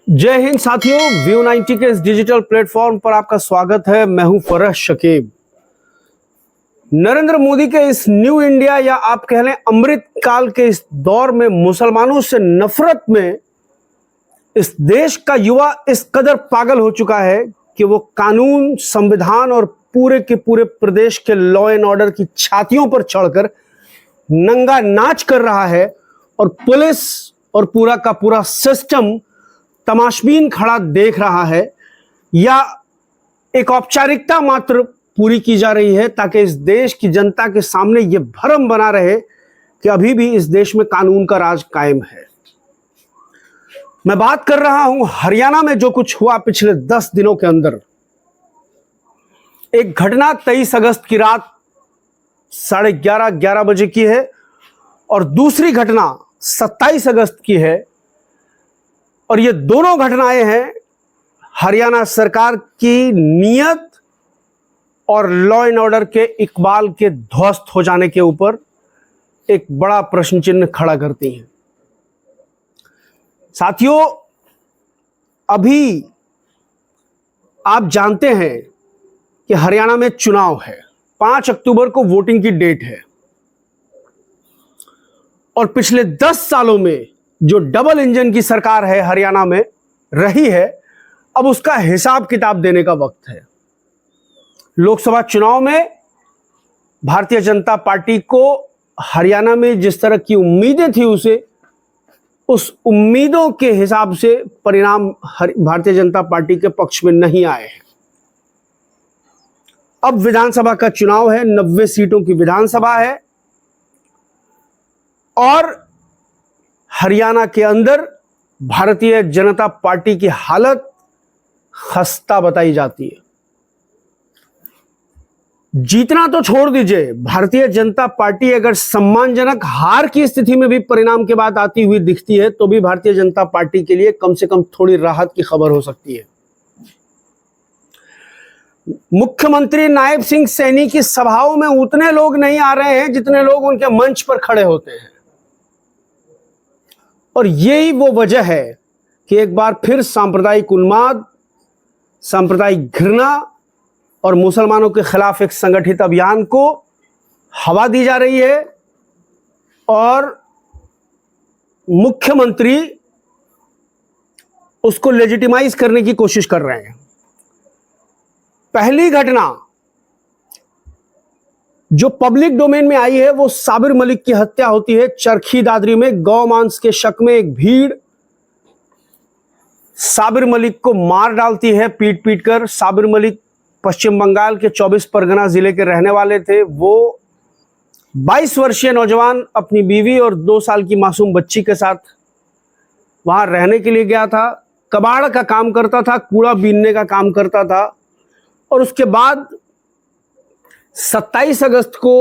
जय हिंद साथियों, व्यू 90 के इस डिजिटल प्लेटफॉर्म पर आपका स्वागत है। मैं हूं फरह शकीब। नरेंद्र मोदी के इस न्यू इंडिया या आप कह लें अमृत काल के इस दौर में मुसलमानों से नफरत में इस देश का युवा इस कदर पागल हो चुका है कि वो कानून, संविधान और पूरे के पूरे प्रदेश के लॉ एंड ऑर्डर की छातियों पर चढ़कर नंगा नाच कर रहा है और पुलिस और पूरा का पूरा सिस्टम तमाशबीन खड़ा देख रहा है, या एक औपचारिकता मात्र पूरी की जा रही है ताकि इस देश की जनता के सामने यह भ्रम बना रहे कि अभी भी इस देश में कानून का राज कायम है। मैं बात कर रहा हूं हरियाणा में जो कुछ हुआ पिछले 10 दिनों के अंदर। एक घटना 23 अगस्त की रात 11:30 बजे की है और दूसरी घटना 27 अगस्त की है, और ये दोनों घटनाएं हैं हरियाणा सरकार की नीयत और लॉ एंड ऑर्डर के इकबाल के ध्वस्त हो जाने के ऊपर एक बड़ा प्रश्न चिन्ह खड़ा करती हैं। साथियों, अभी आप जानते हैं कि हरियाणा में चुनाव है, 5 अक्टूबर को वोटिंग की डेट है, और पिछले 10 सालों में जो डबल इंजन की सरकार है हरियाणा में रही है, अब उसका हिसाब किताब देने का वक्त है। लोकसभा चुनाव में भारतीय जनता पार्टी को हरियाणा में जिस तरह की उम्मीदें थी उस उम्मीदों के हिसाब से परिणाम भारतीय जनता पार्टी के पक्ष में नहीं आए हैं। अब विधानसभा का चुनाव है, 90 सीटों की विधानसभा है, और हरियाणा के अंदर भारतीय जनता पार्टी की हालत खस्ता बताई जाती है। जीतना तो छोड़ दीजिए, भारतीय जनता पार्टी अगर सम्मानजनक हार की स्थिति में भी परिणाम के बाद आती हुई दिखती है तो भी भारतीय जनता पार्टी के लिए कम से कम थोड़ी राहत की खबर हो सकती है। मुख्यमंत्री नायब सिंह सैनी की सभाओं में उतने लोग नहीं आ रहे हैं जितने लोग उनके मंच पर खड़े होते हैं, और यही वो वजह है कि एक बार फिर सांप्रदायिक उन्माद, सांप्रदायिक घृणा और मुसलमानों के खिलाफ एक संगठित अभियान को हवा दी जा रही है, और मुख्यमंत्री उसको लेजिटिमाइज करने की कोशिश कर रहे हैं। पहली घटना जो पब्लिक डोमेन में आई है वो साबिर मलिक की हत्या होती है चरखी दादरी में। गौ मांस के शक में एक भीड़ साबिर मलिक को मार डालती है पीट पीट कर। साबिर मलिक पश्चिम बंगाल के 24 परगना जिले के रहने वाले थे। वो 22 वर्षीय नौजवान अपनी बीवी और 2 साल की मासूम बच्ची के साथ वहां रहने के लिए गया था। कबाड़ का काम करता था, कूड़ा बीनने का काम करता था, और उसके बाद 27 अगस्त को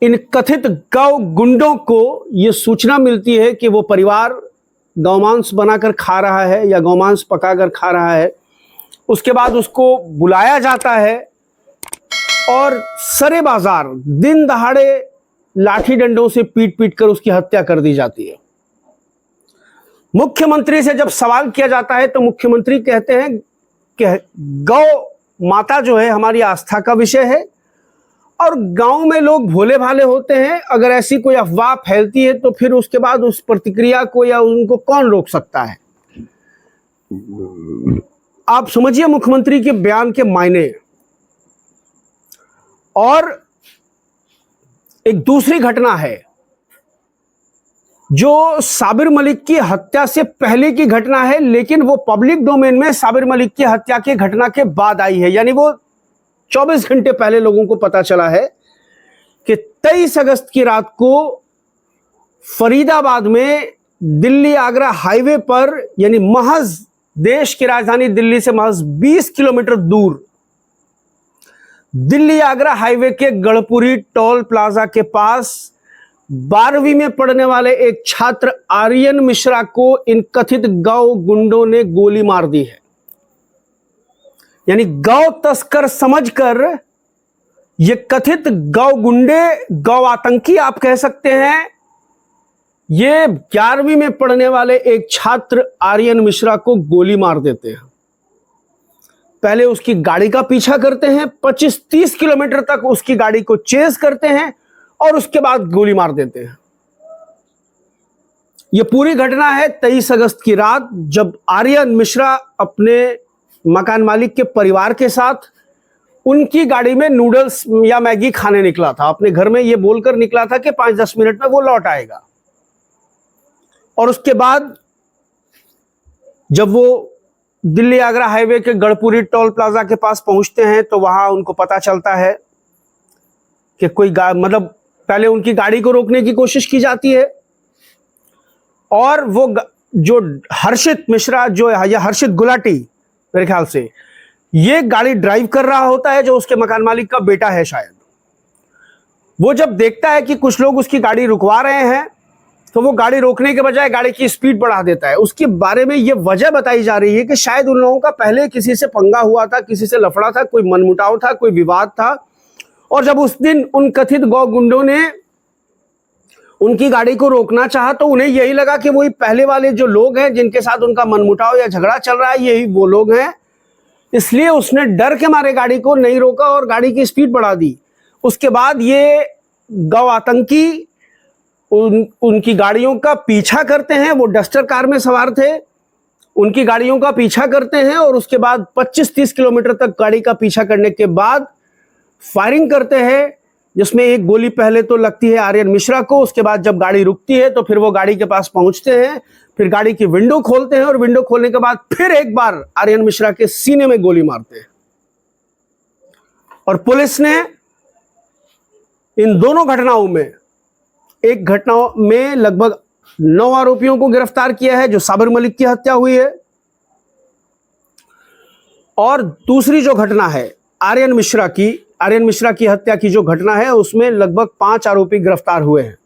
इन कथित गौ गुंडों को यह सूचना मिलती है कि वो परिवार गौमांस बनाकर खा रहा है या गौमांस पकाकर खा रहा है। उसके बाद उसको बुलाया जाता है और सरे बाजार दिन दहाड़े लाठी डंडों से पीट पीट कर उसकी हत्या कर दी जाती है। मुख्यमंत्री से जब सवाल किया जाता है तो मुख्यमंत्री कहते हैं कि गौ माता जो है हमारी आस्था का विषय है, और गांव में लोग भोले भाले होते हैं, अगर ऐसी कोई अफवाह फैलती है तो फिर उसके बाद उस प्रतिक्रिया को या उनको कौन रोक सकता है। आप समझिए मुख्यमंत्री के बयान के मायने। और एक दूसरी घटना है जो साबिर मलिक की हत्या से पहले की घटना है, लेकिन वो पब्लिक डोमेन में साबिर मलिक की हत्या की घटना के बाद आई है। यानी वो 24 घंटे पहले लोगों को पता चला है कि 23 अगस्त की रात को फरीदाबाद में दिल्ली आगरा हाईवे पर, यानी महज देश की राजधानी दिल्ली से महज 20 किलोमीटर दूर दिल्ली आगरा हाईवे के गढ़पुरी टोल प्लाजा के पास 12वीं में पढ़ने वाले एक छात्र आर्यन मिश्रा को इन कथित गौ गुंडों ने गोली मार दी है। यानी गौ तस्कर समझकर ये कथित गौ गुंडे, गौ आतंकी आप कह सकते हैं, ये 11वीं में पढ़ने वाले एक छात्र आर्यन मिश्रा को गोली मार देते हैं। पहले उसकी गाड़ी का पीछा करते हैं, 25-30 किलोमीटर तक उसकी गाड़ी को चेज करते हैं और उसके बाद गोली मार देते हैं। यह पूरी घटना है 23 अगस्त की रात, जब आर्यन मिश्रा अपने मकान मालिक के परिवार के साथ उनकी गाड़ी में नूडल्स या मैगी खाने निकला था। अपने घर में यह बोलकर निकला था कि 5-10 मिनट में वो लौट आएगा। और उसके बाद जब वो दिल्ली आगरा हाईवे के गढ़पुरी टोल प्लाजा के पास पहुंचते हैं तो वहां उनको पता चलता है कि कोई मतलब पहले उनकी गाड़ी को रोकने की कोशिश की जाती है और वो जो हर्षित मिश्रा जो है, या हर्षित गुलाटी मेरे ख्याल से, ये गाड़ी ड्राइव कर रहा होता है, जो उसके मकान मालिक का बेटा है शायद। वो जब देखता है कि कुछ लोग उसकी गाड़ी रुकवा रहे हैं तो वो गाड़ी रोकने के बजाय गाड़ी की स्पीड बढ़ा देता है। उसके बारे में ये वजह बताई जा रही है कि शायद उन लोगों का पहले किसी से पंगा हुआ था, किसी से लफड़ा था, कोई मनमुटाव था, कोई विवाद था। और जब उस दिन उन कथित गौ गुंडों ने उनकी गाड़ी को रोकना चाहा तो उन्हें यही लगा कि वही पहले वाले जो लोग हैं जिनके साथ उनका मनमुटाव या झगड़ा चल रहा है, यही वो लोग हैं। इसलिए उसने डर के मारे गाड़ी को नहीं रोका और गाड़ी की स्पीड बढ़ा दी। उसके बाद ये गौ आतंकी उनकी गाड़ियों का पीछा करते हैं। वो डस्टर कार में सवार थे, उनकी गाड़ियों का पीछा करते हैं और उसके बाद 25-30 किलोमीटर तक गाड़ी का पीछा करने के बाद फायरिंग करते हैं, जिसमें एक गोली पहले तो लगती है आर्यन मिश्रा को। उसके बाद जब गाड़ी रुकती है तो फिर वो गाड़ी के पास पहुंचते हैं, फिर गाड़ी की विंडो खोलते हैं और विंडो खोलने के बाद फिर एक बार आर्यन मिश्रा के सीने में गोली मारते हैं। और पुलिस ने इन दोनों घटनाओं में, एक घटना में लगभग 9 आरोपियों को गिरफ्तार किया है जो साबिर मलिक की हत्या हुई है, और दूसरी जो घटना है आर्यन मिश्रा की हत्या की जो घटना है उसमें लगभग 5 आरोपी गिरफ्तार हुए हैं।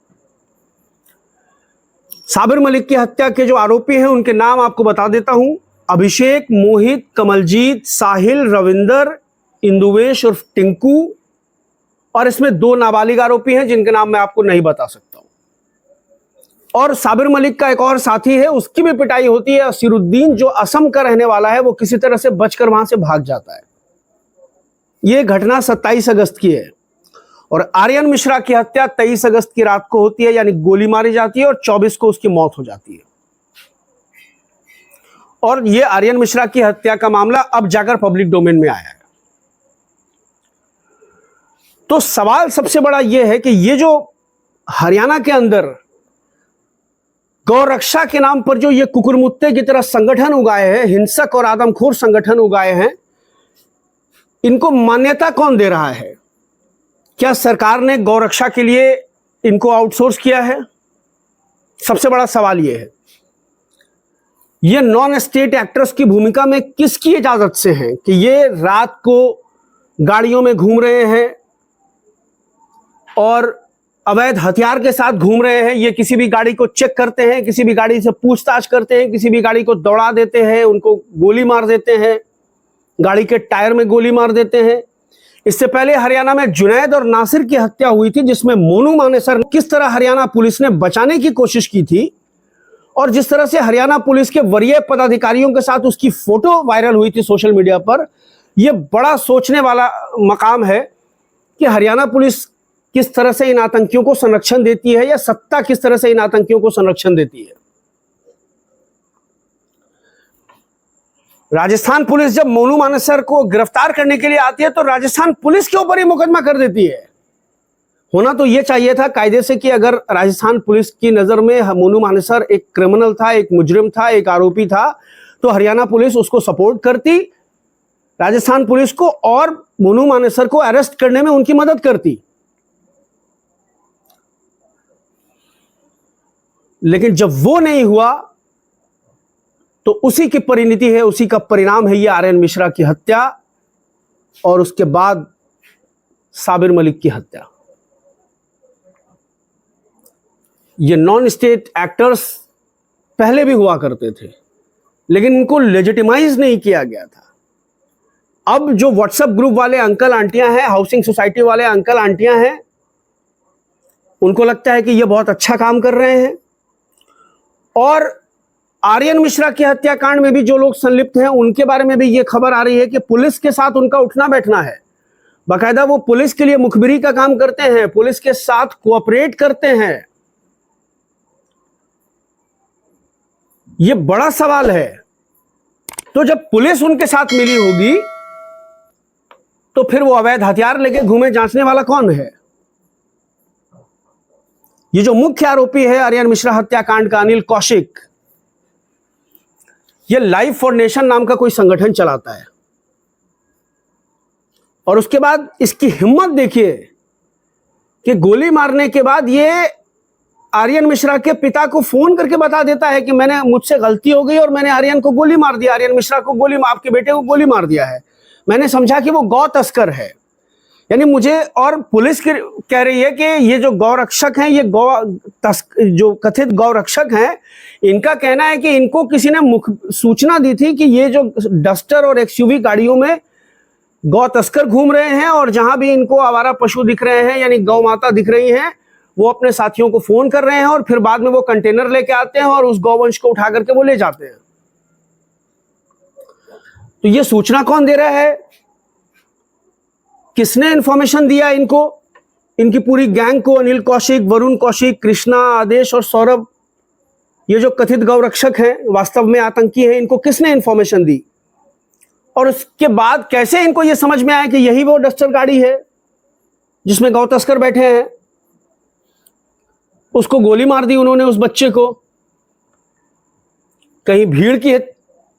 साबिर मलिक की हत्या के जो आरोपी हैं उनके नाम आपको बता देता हूं: अभिषेक, मोहित, कमलजीत, साहिल, रविंदर, इंदुवेश उर्फ टिंकू, और इसमें 2 नाबालिग आरोपी हैं जिनके नाम मैं आपको नहीं बता सकता हूं। और साबिर मलिक का एक और साथी है, उसकी भी पिटाई होती है। असीरुद्दीन जो असम का रहने वाला है वो किसी तरह से बचकर वहां से भाग जाता है। यह घटना 27 अगस्त की है और आर्यन मिश्रा की हत्या 23 अगस्त की रात को होती है, यानी गोली मारी जाती है और 24 को उसकी मौत हो जाती है। और यह आर्यन मिश्रा की हत्या का मामला अब जाकर पब्लिक डोमेन में आया है। तो सवाल सबसे बड़ा यह है कि ये जो हरियाणा के अंदर गौरक्षा के नाम पर जो ये कुकुरमुत्ते की तरह संगठन उगाए हैं, हिंसक और आदमखोर संगठन उगाए हैं, इनको मान्यता कौन दे रहा है? क्या सरकार ने गौरक्षा के लिए इनको आउटसोर्स किया है? सबसे बड़ा सवाल यह है। ये नॉन स्टेट एक्टर्स की भूमिका में किसकी इजाजत से हैं कि ये रात को गाड़ियों में घूम रहे हैं और अवैध हथियार के साथ घूम रहे हैं? ये किसी भी गाड़ी को चेक करते हैं, किसी भी गाड़ी से पूछताछ करते हैं, किसी भी गाड़ी को दौड़ा देते हैं, उनको गोली मार देते हैं, गाड़ी के टायर में गोली मार देते हैं। इससे पहले हरियाणा में जुनैद और नासिर की हत्या हुई थी, जिसमें मोनू मानेसर किस तरह हरियाणा पुलिस ने बचाने की कोशिश की थी और जिस तरह से हरियाणा पुलिस के वरीय पदाधिकारियों के साथ उसकी फोटो वायरल हुई थी सोशल मीडिया पर। यह बड़ा सोचने वाला मकाम है कि हरियाणा पुलिस किस तरह से इन आतंकियों को संरक्षण देती है या सत्ता किस तरह से इन आतंकियों को संरक्षण देती है। राजस्थान पुलिस जब मोनू मानेसर को गिरफ्तार करने के लिए आती है तो राजस्थान पुलिस के ऊपर ही मुकदमा कर देती है। होना तो यह चाहिए था कायदे से कि अगर राजस्थान पुलिस की नजर में मोनू मानेसर एक क्रिमिनल था, एक मुजरिम था, एक आरोपी था, तो हरियाणा पुलिस उसको सपोर्ट करती, राजस्थान पुलिस को, और मोनू मानेसर को अरेस्ट करने में उनकी मदद करती। लेकिन जब वो नहीं हुआ तो उसी की परिणति है, उसी का परिणाम है ये आर्यन मिश्रा की हत्या और उसके बाद साबिर मलिक की हत्या। ये नॉन स्टेट एक्टर्स पहले भी हुआ करते थे लेकिन इनको लेजिटिमाइज नहीं किया गया था। अब जो व्हाट्सएप ग्रुप वाले अंकल आंटियां हैं, हाउसिंग सोसाइटी वाले अंकल आंटियां हैं, उनको लगता है कि ये बहुत अच्छा काम कर रहे हैं और आर्यन मिश्रा की हत्याकांड में भी जो लोग संलिप्त हैं उनके बारे में भी ये खबर आ रही है कि पुलिस के साथ उनका उठना बैठना है। बाकायदा वो पुलिस के लिए मुखबिरी का काम करते हैं, पुलिस के साथ कोऑपरेट करते हैं। ये बड़ा सवाल है। तो जब पुलिस उनके साथ मिली होगी तो फिर वो अवैध हथियार लेके घूमे जांचने वाला कौन है? ये जो मुख्य आरोपी है आर्यन मिश्रा हत्याकांड का, अनिल कौशिक, ये लाइफ फॉर नेशन नाम का कोई संगठन चलाता है। और उसके बाद इसकी हिम्मत देखिए कि गोली मारने के बाद ये आर्यन मिश्रा के पिता को फोन करके बता देता है कि मुझसे गलती हो गई और मैंने आर्यन को गोली मार दिया, आर्यन मिश्रा को आपके बेटे को गोली मार दिया है। मैंने समझा कि वो गौ तस्कर है। यानी मुझे, और पुलिस कह रही है कि ये जो गौ रक्षक हैं, ये जो कथित गौ रक्षक हैं, इनका कहना है कि इनको किसी ने सूचना दी थी कि ये जो डस्टर और एक्सयूवी गाड़ियों में गौ तस्कर घूम रहे हैं और जहां भी इनको आवारा पशु दिख रहे हैं यानी गौ माता दिख रही हैं, वो अपने साथियों को फोन कर रहे हैं और फिर बाद में वो कंटेनर लेके आते हैं और उस गौवंश को उठा करके वो ले जाते हैं। तो ये सूचना कौन दे रहा है? किसने इंफॉर्मेशन दिया इनको, इनकी पूरी गैंग को? अनिल कौशिक, वरुण कौशिक, कृष्णा, आदेश और सौरभ, ये जो कथित गौरक्षक हैं, वास्तव में आतंकी हैं, इनको किसने इंफॉर्मेशन दी? और उसके बाद कैसे इनको यह समझ में आया कि यही वो डस्टर गाड़ी है जिसमें गौ तस्कर बैठे हैं? उसको गोली मार दी उन्होंने, उस बच्चे को। कहीं भीड़ की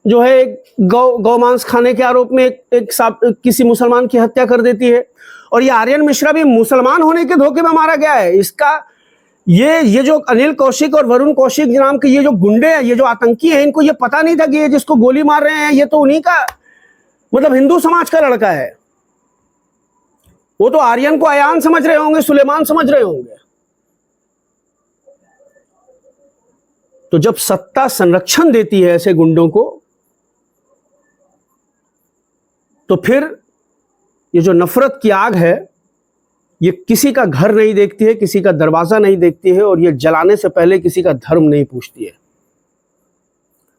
जो है गौ मांस खाने के आरोप में किसी मुसलमान की हत्या कर देती है। और ये आर्यन मिश्रा भी मुसलमान होने के धोखे में मारा गया है। इसका ये जो अनिल कौशिक और वरुण कौशिक नाम के ये जो गुंडे हैं, ये जो आतंकी हैं, इनको ये पता नहीं था कि ये जिसको गोली मार रहे हैं ये तो उन्हीं का, मतलब हिंदू समाज का लड़का है। वो तो आर्यन को अयान समझ रहे होंगे, सुलेमान समझ रहे होंगे। तो जब सत्ता संरक्षण देती है ऐसे गुंडों को, तो फिर ये जो नफरत की आग है, ये किसी का घर नहीं देखती है, किसी का दरवाजा नहीं देखती है, और ये जलाने से पहले किसी का धर्म नहीं पूछती है।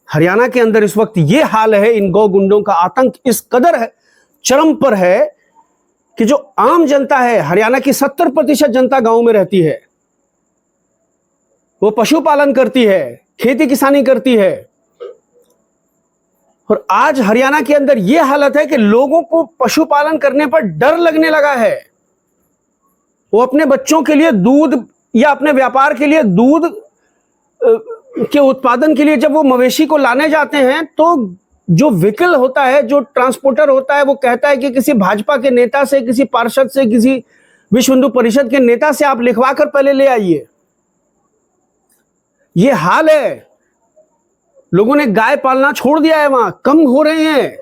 हरियाणा के अंदर इस वक्त ये हाल है। इन गौ गुंडों का आतंक इस कदर है, चरम पर है, कि जो आम जनता है, हरियाणा की 70% जनता गांव में रहती है, वो पशुपालन करती है, खेती किसानी करती है। और आज हरियाणा के अंदर यह हालत है कि लोगों को पशुपालन करने पर डर लगने लगा है। वो अपने बच्चों के लिए दूध या अपने व्यापार के लिए दूध के उत्पादन के लिए जब वो मवेशी को लाने जाते हैं, तो जो व्हीकल होता है, जो ट्रांसपोर्टर होता है, वो कहता है कि किसी भाजपा के नेता से, किसी पार्षद से, किसी विश्व हिंदू परिषद के नेता से आप लिखवा कर पहले ले आइए। ये हाल है। लोगों ने गाय पालना छोड़ दिया है, वहां कम हो रहे हैं।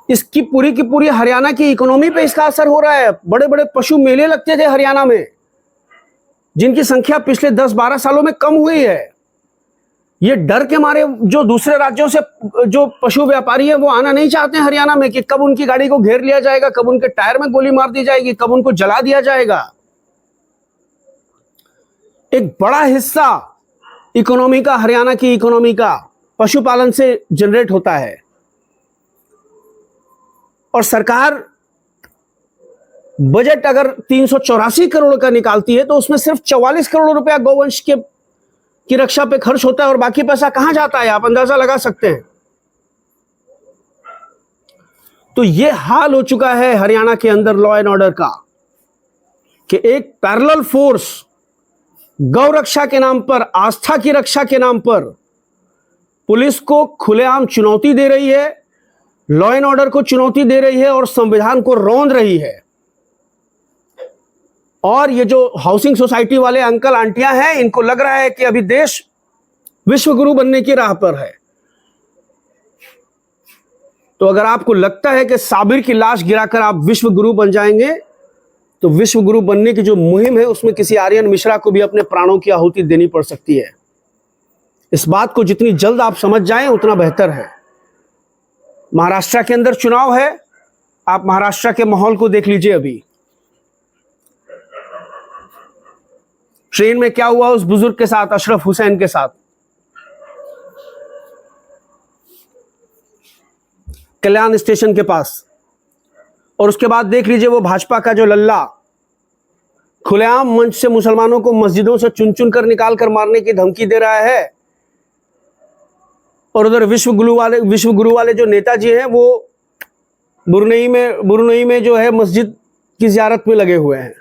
इसकी पूरी की पूरी हरियाणा की इकोनॉमी पे इसका असर हो रहा है। बड़े बड़े पशु मेले लगते थे हरियाणा में, जिनकी संख्या पिछले 10-12 सालों में कम हुई है। ये डर के मारे जो दूसरे राज्यों से जो पशु व्यापारी है, वो आना नहीं चाहते हरियाणा में कि कब उनकी गाड़ी को घेर लिया जाएगा, कब उनके टायर में गोली मार दी जाएगी, कब उनको जला दिया जाएगा। एक बड़ा हिस्सा इकोनॉमी का, हरियाणा की इकोनॉमी का, पशुपालन से जनरेट होता है। और सरकार बजट अगर 384 करोड़ का निकालती है, तो उसमें सिर्फ 44 करोड़ रुपया गौवंश की रक्षा पे खर्च होता है। और बाकी पैसा कहां जाता है, आप अंदाजा लगा सकते हैं। तो यह हाल हो चुका है हरियाणा के अंदर लॉ एंड ऑर्डर का, कि एक पैरेलल फोर्स गौ रक्षा के नाम पर, आस्था की रक्षा के नाम पर पुलिस को खुलेआम चुनौती दे रही है, लॉ एंड ऑर्डर को चुनौती दे रही है और संविधान को रौंद रही है। और ये जो हाउसिंग सोसाइटी वाले अंकल आंटियां हैं, इनको लग रहा है कि अभी देश विश्व गुरु बनने की राह पर है। तो अगर आपको लगता है कि साबिर की लाश गिराकर आप विश्व गुरु बन जाएंगे, तो विश्व गुरु बनने की जो मुहिम है, उसमें किसी आर्यन मिश्रा को भी अपने प्राणों की आहुति देनी पड़ सकती है। इस बात को जितनी जल्द आप समझ जाएं उतना बेहतर है। महाराष्ट्र के अंदर चुनाव है, आप महाराष्ट्र के माहौल को देख लीजिए। अभी ट्रेन में क्या हुआ उस बुजुर्ग के साथ, अशरफ हुसैन के साथ। कल्याण स्टेशन के पास। और उसके बाद देख लीजिए वो भाजपा का जो लल्ला खुलेआम मंच से मुसलमानों को मस्जिदों से चुन चुन कर निकाल कर मारने की धमकी दे रहा है। और उधर विश्व गुरु वाले जो नेताजी हैं वो बुरनई में जो है मस्जिद की ज़ियारत में लगे हुए हैं।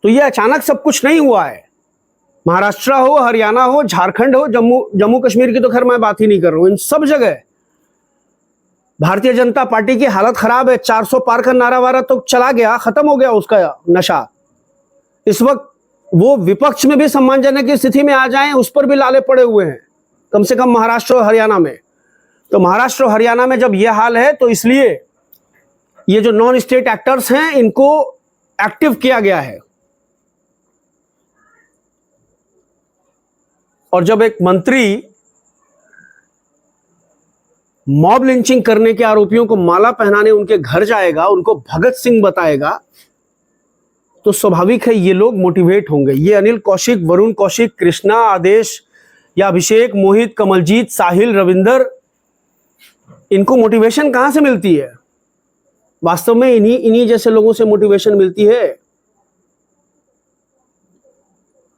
तो ये अचानक सब कुछ नहीं हुआ है। महाराष्ट्र हो, हरियाणा हो, झारखंड हो, जम्मू कश्मीर की तो खैर मैं बात ही नहीं कर रहा हूं, इन सब जगह भारतीय जनता पार्टी की हालत खराब है। 400 पार का नारा वारा तो चला गया, खत्म हो गया उसका नशा। इस वक्त वो विपक्ष में भी सम्मानजनक की स्थिति में आ जाएं, उस पर भी लाले पड़े हुए हैं, कम से कम महाराष्ट्र और हरियाणा में। तो महाराष्ट्र और हरियाणा में जब यह हाल है तो इसलिए ये जो नॉन स्टेट एक्टर्स हैं इनको एक्टिव किया गया है। और जब एक मंत्री मॉब लिंचिंग करने के आरोपियों को माला पहनाने उनके घर जाएगा, उनको भगत सिंह बताएगा, तो स्वाभाविक है ये लोग मोटिवेट होंगे। ये अनिल कौशिक, वरुण कौशिक, कृष्णा, आदेश या अभिषेक, मोहित, कमलजीत, साहिल, रविंदर, इनको मोटिवेशन कहां से मिलती है? वास्तव में इन्हीं जैसे लोगों से मोटिवेशन मिलती है।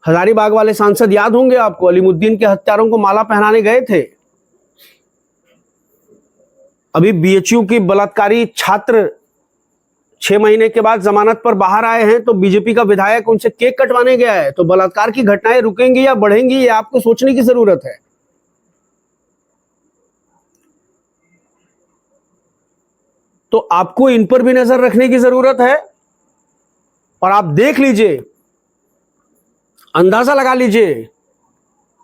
हजारीबाग वाले सांसद याद होंगे आपको, अलीमुद्दीन के हत्यारों को माला पहनाने गए थे। अभी बीएचयू की बलात्कारी छात्र 6 महीने के बाद जमानत पर बाहर आए हैं, तो बीजेपी का विधायक उनसे केक कटवाने गया है। तो बलात्कार की घटनाएं रुकेंगी या बढ़ेंगी, ये आपको सोचने की जरूरत है। तो आपको इन पर भी नजर रखने की जरूरत है। और आप देख लीजिए, अंदाजा लगा लीजिए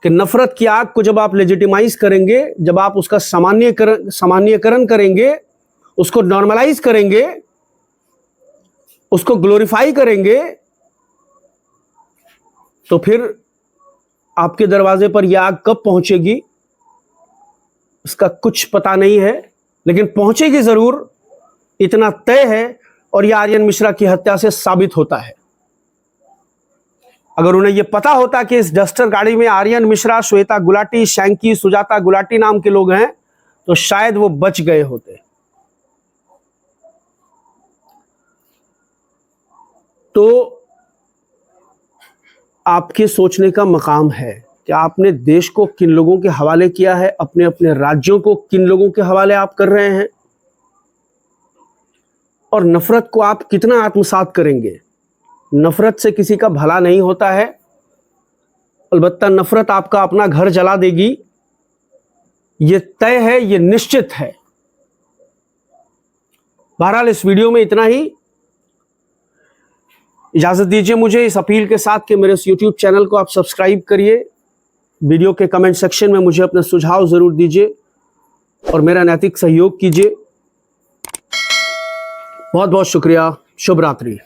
कि नफरत की आग को जब आप लेजिटिमाइज करेंगे, जब आप उसका सामान्यकरण करेंगे, उसको नॉर्मलाइज करेंगे, उसको ग्लोरीफाई करेंगे, तो फिर आपके दरवाजे पर यह आग कब पहुंचेगी इसका कुछ पता नहीं है, लेकिन पहुंचेगी जरूर, इतना तय है। और यह आर्यन मिश्रा की हत्या से साबित होता है। अगर उन्हें यह पता होता कि इस डस्टर गाड़ी में आर्यन मिश्रा, श्वेता गुलाटी, शैंकी, सुजाता गुलाटी नाम के लोग हैं, तो शायद वो बच गए होते। तो आपके सोचने का मकाम है कि आपने देश को किन लोगों के हवाले किया है, अपने अपने राज्यों को किन लोगों के हवाले आप कर रहे हैं, और नफरत को आप कितना आत्मसात करेंगे। नफरत से किसी का भला नहीं होता है, अलबत्ता नफरत आपका अपना घर जला देगी, ये तय है, ये निश्चित है। बहरहाल इस वीडियो में इतना ही। इजाजत दीजिए मुझे इस अपील के साथ कि मेरे इस YouTube चैनल को आप सब्सक्राइब करिए, वीडियो के कमेंट सेक्शन में मुझे अपने सुझाव जरूर दीजिए और मेरा नैतिक सहयोग कीजिए। बहुत बहुत शुक्रिया। शुभ रात्रि।